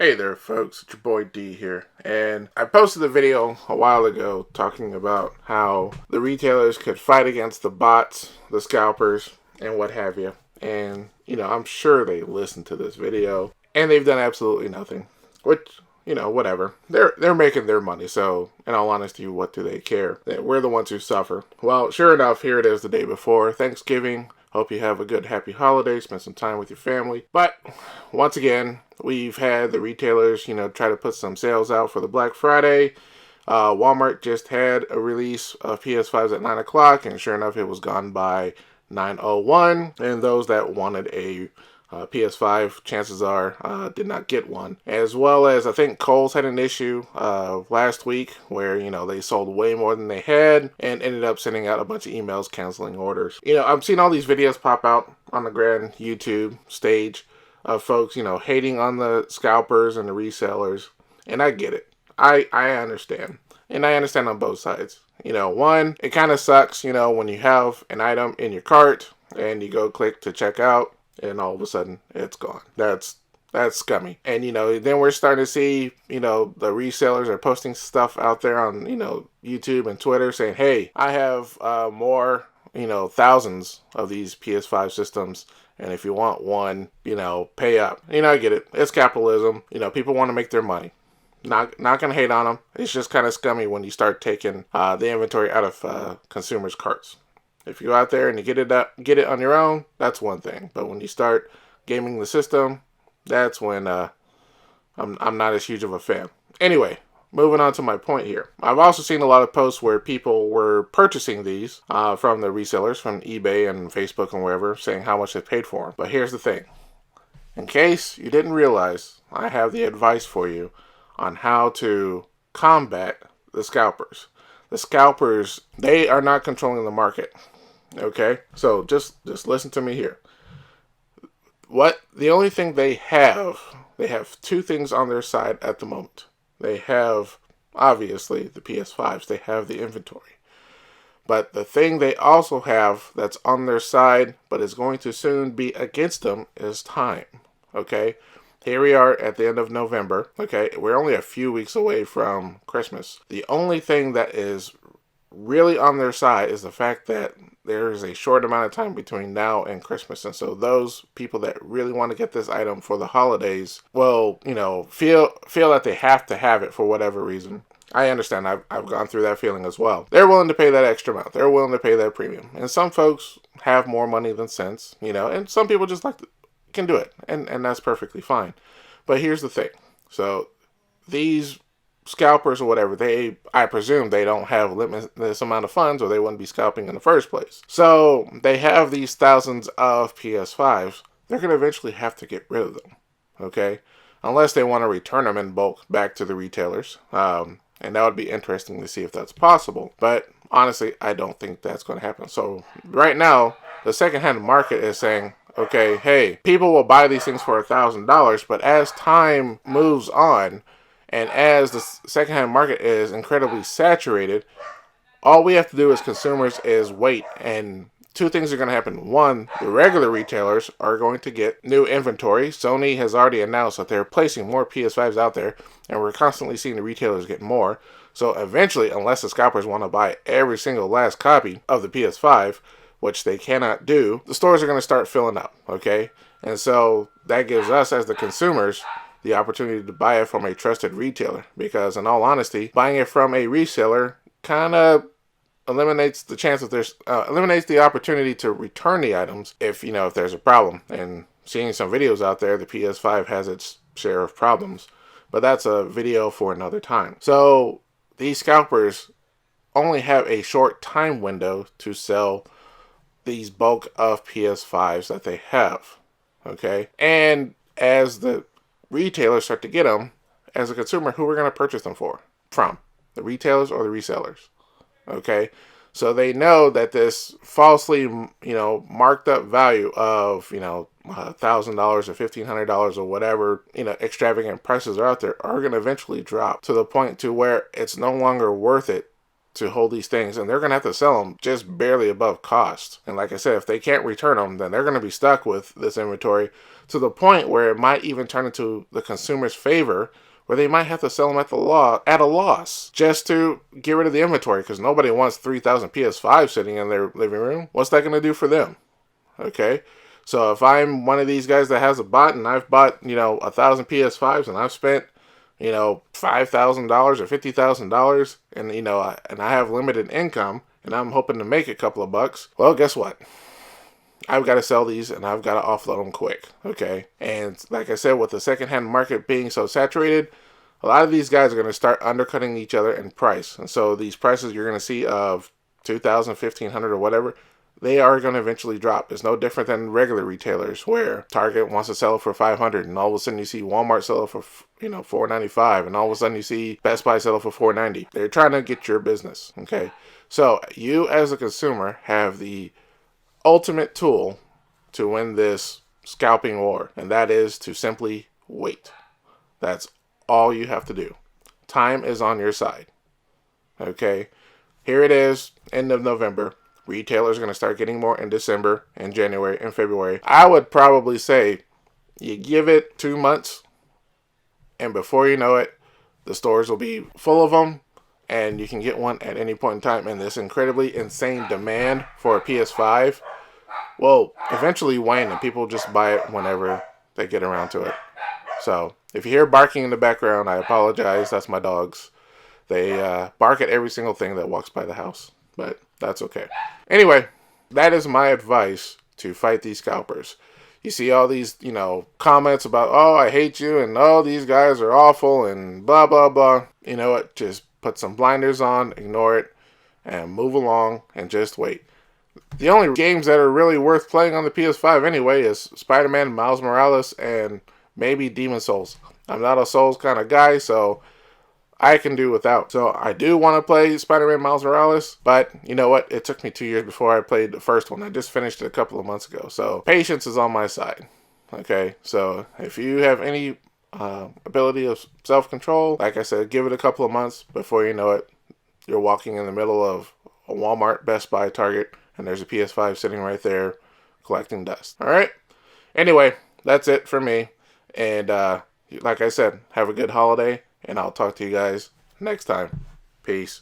Hey there folks, it's your boy D here, and I posted a video a while ago talking about how the retailers could fight against the bots, the scalpers, and what have you. And, I'm sure they listened to this video, and they've done absolutely nothing. Which, whatever. They're making their money, so in all honesty, what do they care? We're the ones who suffer. Well, sure enough, here it is the day before Thanksgiving. Hope you have a good, happy holiday, spend some time with your family. But, once again, we've had the retailers, try to put some sales out for the Black Friday. Walmart just had a release of PS5s at 9 o'clock, and sure enough, it was gone by 9:01. And those that wanted a PS5, chances are, did not get one. As well as, I think Kohl's had an issue last week where, they sold way more than they had and ended up sending out a bunch of emails canceling orders. I've seen all these videos pop out on the grand YouTube stage of folks, hating on the scalpers and the resellers. And I get it. I understand. And I understand on both sides. One, it kind of sucks, when you have an item in your cart and you go click to check out, and all of a sudden it's gone. That's scummy. And then we're starting to see, the resellers are posting stuff out there on, YouTube and Twitter saying, hey, I have more, thousands of these PS5 systems, and if you want one, pay up. I get it. It's capitalism. People want to make their money. Not gonna hate on them. It's just kind of scummy when you start taking the inventory out of consumers' carts. If you go out there and you get it on your own, that's one thing. But when you start gaming the system, that's when I'm not as huge of a fan. Anyway, moving on to my point here. I've also seen a lot of posts where people were purchasing these from the resellers, from eBay and Facebook and wherever, saying how much they paid for them. But here's the thing. In case you didn't realize, I have the advice for you on how to combat the scalpers. The scalpers, they are not controlling the market. Okay? So just listen to me here. The only thing they have two things on their side at the moment. They have, obviously, the PS5s. They have the inventory. But the thing they also have that's on their side, but is going to soon be against them, is time. Okay? Here we are at the end of November. Okay? We're only a few weeks away from Christmas. The only thing that is really on their side is the fact that there is a short amount of time between now and Christmas. And so those people that really want to get this item for the holidays will, feel that they have to have it for whatever reason. I understand. I've gone through that feeling as well. They're willing to pay that extra amount. They're willing to pay that premium. And some folks have more money than sense, and some people just can do it. And that's perfectly fine. But here's the thing. So these scalpers or whatever, I presume they don't have limitless amount of funds or they wouldn't be scalping in the first place. So they have these thousands of PS5s. They're going to eventually have to get rid of them. Okay? Unless they want to return them in bulk back to the retailers. And that would be interesting to see if that's possible. But honestly, I don't think that's going to happen. So right now, the secondhand market is saying, okay, hey, people will buy these things for $1,000, but as time moves on, and as the secondhand market is incredibly saturated, all we have to do as consumers is wait. And two things are going to happen. One, the regular retailers are going to get new inventory. Sony has already announced that they're placing more PS5s out there, and we're constantly seeing the retailers get more. So eventually, unless the scalpers want to buy every single last copy of the PS5, which they cannot do, the stores are going to start filling up, okay? And so that gives us as the consumers the opportunity to buy it from a trusted retailer, because in all honesty, buying it from a reseller kind of eliminates the chance that eliminates the opportunity to return the items if there's a problem. And seeing some videos out there, the PS5 has its share of problems, but that's a video for another time. So these scalpers only have a short time window to sell these bulk of PS5s that they have. Okay, and as the retailers start to get them, as a consumer, who we're going to purchase them from the retailers or the resellers. Okay, so they know that this falsely marked up value of $1,000 or $1,500 or whatever extravagant prices are out there are going to eventually drop to the point to where it's no longer worth it to hold these things, and they're going to have to sell them just barely above cost. And like I said, if they can't return them, then they're going to be stuck with this inventory. to the point where it might even turn into the consumer's favor, where they might have to sell them at a loss just to get rid of the inventory, because nobody wants 3,000 PS5 sitting in their living room. What's that going to do for them? Okay, so if I'm one of these guys that has a bot and I've bought 1,000 PS5s and I've spent $5,000 or $50,000, and and I have limited income and I'm hoping to make a couple of bucks, well, guess what? I've got to sell these and I've got to offload them quick. Okay, and like I said, with the secondhand market being so saturated, a lot of these guys are going to start undercutting each other in price, and so these prices you're going to see of 2,000, 1,500, or whatever, they are going to eventually drop. It's no different than regular retailers where Target wants to sell it for 500, and all of a sudden you see Walmart sell it for $4.95, and all of a sudden you see Best Buy sell it for $4.90. They're trying to get your business. Okay, so you as a consumer have the ultimate tool to win this scalping war, and that is to simply wait. That's all you have to do. Time is on your side. Okay, here it is, end of November. Retailers are going to start getting more in December and January and February. I would probably say you give it 2 months, and before you know it, the stores will be full of them, and you can get one at any point in time. And this incredibly insane demand for a PS5 will eventually wane, and people just buy it whenever they get around to it. So if you hear barking in the background, I apologize. That's my dogs. They bark at every single thing that walks by the house, but that's okay. Anyway, that is my advice to fight these scalpers. You see all these, comments about, oh, I hate you, and oh, these guys are awful, and blah, blah, blah. You know what? Just put some blinders on, ignore it, and move along, and just wait. The only games that are really worth playing on the PS5 anyway is Spider-Man, Miles Morales, and maybe Demon's Souls. I'm not a Souls kind of guy, so I can do without. So I do want to play Spider-Man Miles Morales, but you know what? It took me 2 years before I played the first one. I just finished it a couple of months ago. So patience is on my side. Okay, so if you have any ability of self-control, like I said, give it a couple of months. Before you know it, you're walking in the middle of a Walmart, Best Buy, Target, and there's a PS5 sitting right there collecting dust. All right? Anyway, that's it for me. And like I said, have a good holiday. And I'll talk to you guys next time. Peace.